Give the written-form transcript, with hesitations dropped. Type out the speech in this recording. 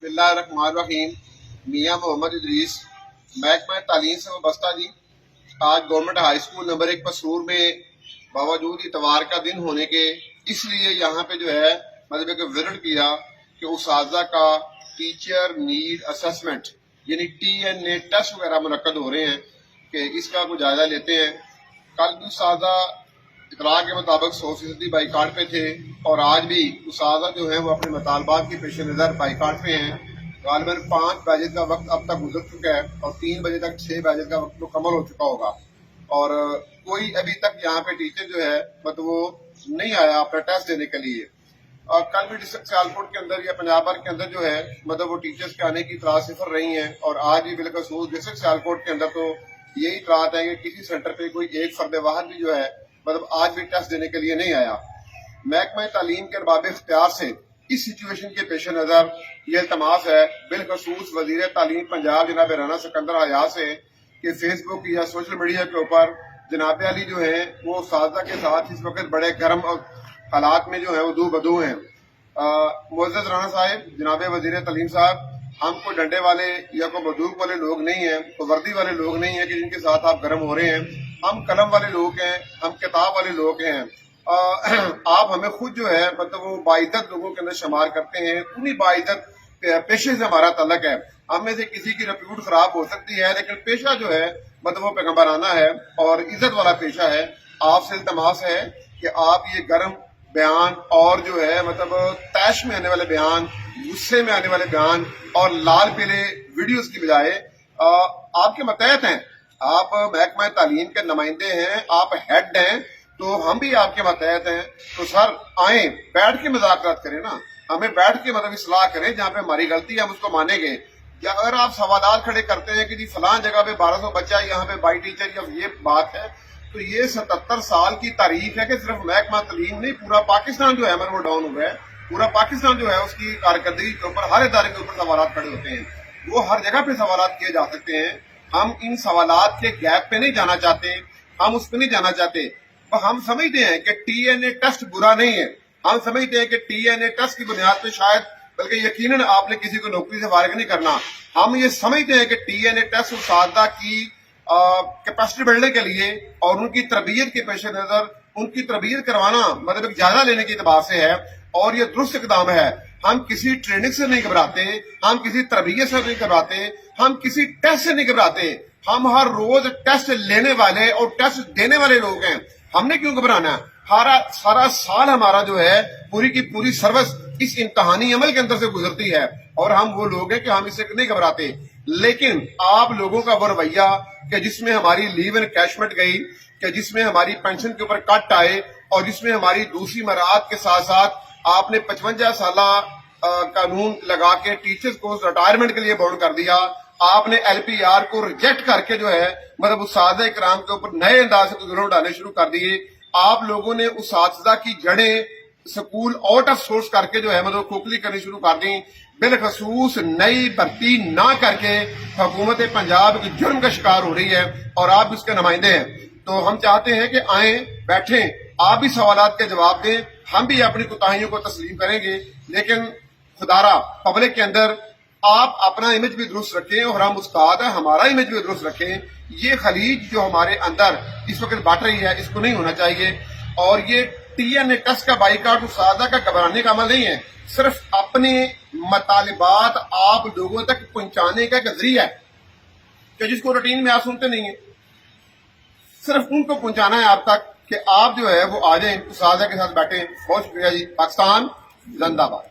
बिस्मिल्लाहिर्रहमानिर्रहीम। मियाँ मोहम्मद इदरीस, महकमा तालीम से वाबस्ता जी। आज गवर्नमेंट हाई स्कूल नंबर 1 पसूर में बावजूद इतवार का दिन होने के इसलिए यहाँ पे जो है मतलब कि विजिट किया कि उस्ताज़ा का टीचर नीड असेसमेंट यानी TNA टेस्ट वगैरह मुनक्कद हो रहे हैं कि इसका कोई जायजा लेते हैं। कल भी उस्ताज़ा इतला के मुताबिक 100% बाइकाट पे थे और आज भी उस्ताज़ा जो है वो अपने मुतालबात के पेश नज़र बाइकाट पे हैं। गालिबन 5 बजे का वक्त अब तक गुजर चुका है और 3 बजे तक 6 बजे का वक्त मुकम्मल हो चुका होगा और कोई अभी तक यहाँ पे टीचर जो है मतलब वो नहीं आया अपना टेस्ट देने के लिए। और कल भी डिस्ट्रिक्ट सियालकोट के अंदर या पंजाब भर के अंदर जो है मतलब वो टीचर्स के आने की इतलात सिफर रही हैं और आज भी बिलखसूस डिस्ट्रिक्ट सियालकोट के अंदर तो यही इतलात है कि किसी सेंटर पे कोई एक फर्द वाहद भी जो है मतलब आज भी टेस्ट देने के लिए नहीं आया। महकमा तालीम के अरबाब इख्तियार से इस सिचुएशन के पेश नज़र ये इल्तमास है बिलखसूस वज़ीर तालीम पंजाब जनाब राना सिकंदर हयात से कि फेसबुक या सोशल मीडिया के ऊपर जनाब अली जो है वो उस्ताज़ा के साथ इस वक्त बड़े गर्म और हालात में जो है वो दो बदू हैं। मुअज़्ज़ज़ राना साहब, जनाब वज़ीर तालीम साहब, हम कोई डंडे वाले या कोई बंदूक वाले लोग नहीं हैं, कोई वर्दी वाले लोग नहीं हैं कि जिनके साथ आप गर्म हो रहे हैं। हम कलम वाले लोग हैं, हम किताब वाले लोग हैं। आप हमें खुद जो है मतलब वो बाइज्जत लोगों के अंदर शुमार करते हैं। उन्हीं बाइज्जत पेशे से हमारा तल्लक है। हम में से किसी की रेप्यूट खराब हो सकती है लेकिन पेशा जो है मतलब वो पैगम्बराना है और इज्जत वाला पेशा है। आपसे इल्तमास है कि आप ये गर्म बयान और जो है मतलब तैश में आने वाले बयान, गुस्से में आने वाले बयान और लाल पीले वीडियोस की बजाय आपके मतहत हैं। आप महकमा तालीम के नुमाइंदे हैं, आप हेड हैं, तो हम भी आपके मतहत हैं। तो सर आए बैठ के मुज़ाकरात करें ना, हमें बैठ के मतलब इस्लाह करें, जहाँ पे हमारी गलती है हम उसको मानेंगे। या अगर आप सवालात खड़े करते हैं कि जी फलां जगह पे 1200 बच्चा है, यहाँ पे बाई टीचर या ये बात है, तो ये 77 साल की तारीख है कि सिर्फ महकमा तालीम नहीं पूरा पाकिस्तान जो है हमारा वो डाउन हुआ है। पूरा पाकिस्तान जो है उसकी कारकर्दगी के ऊपर हर इदारे के ऊपर सवालात खड़े होते हैं। वो हर जगह पे सवालात किए जा सकते हैं। हम इन सवालात के गैप पे नहीं जाना चाहते, हम उस पर नहीं जाना चाहते। तो हम समझते हैं कि TNA टेस्ट बुरा नहीं है। हम समझते हैं कि TNA टेस्ट की बुनियाद पे शायद बल्कि यकीनन आपने किसी को नौकरी से फारिग नहीं करना। हम ये समझते हैं कि TNA टेस्ट उस्तादा की कैपेसिटी बढ़ने के लिए और उनकी तरबियत के पेश नजर उनकी तरबियत करवाना मतलब जायजा लेने के एतबार से है और ये दुरुस्त इकदाम है। हम किसी ट्रेनिंग से नहीं घबराते, हम किसी तरबियत से नहीं घबराते, हम किसी टेस्ट से नहीं घबराते। हम हर रोज टेस्ट लेने वाले और टेस्ट देने वाले लोग हैं। हमने क्यों घबराना? सारा साल हमारा जो है पूरी की पूरी सर्विस इस इम्तहानी अमल के अंदर से गुजरती है और हम वो लोग हैं कि हम इससे नहीं घबराते। लेकिन आप लोगों का वो रवैया कि जिसमें हमारी लीव एनकैशमेंट गई, कि जिसमें हमारी पेंशन के ऊपर कट आए और जिसमें हमारी दूसरी मराहत के साथ साथ आपने 55 साल कानून लगा के टीचर्स को रिटायरमेंट के लिए बाउंड कर दिया। आपने LPR को रिजेक्ट करके जो है मतलब उस्ताद इकराम के ऊपर नए अंदाज से गुजर डालने शुरू कर दिए। आप लोगों ने उस्तादा की जड़ें स्कूल आउट ऑफ सोर्स करके जो है मतलब खोखली करनी शुरू कर दी। बिलखसूस नई भर्ती ना करके हुकूमत पंजाब की जुर्म का शिकार हो रही है और आप उसके नुमाइंदे हैं। तो हम चाहते हैं कि आए बैठे, आप भी सवालात के जवाब दें, हम भी अपनी कोताहियों को तस्लीम करेंगे। लेकिन खुदारा पब्लिक के अंदर आप अपना इमेज भी दुरुस्त रखें और हम उस्ताद है हमारा इमेज भी दुरुस्त रखें। ये खलीज जो हमारे अंदर इस वक्त बांट रही है इसको नहीं होना चाहिए। और ये TNA टेस्ट का बाइकाट उस्तादा का घबराने का अमल नहीं है, सिर्फ अपने मतालिबात आप लोगों तक पहुंचाने का एक जरिया है कि जिसको रूटीन में आप सुनते नहीं है। सिर्फ उनको पहुंचाना है आप तक कि आप जो है वो आ जाए उस्तादा के साथ बैठे। बहुत शुक्रिया जी। पाकिस्तान जिंदाबाद।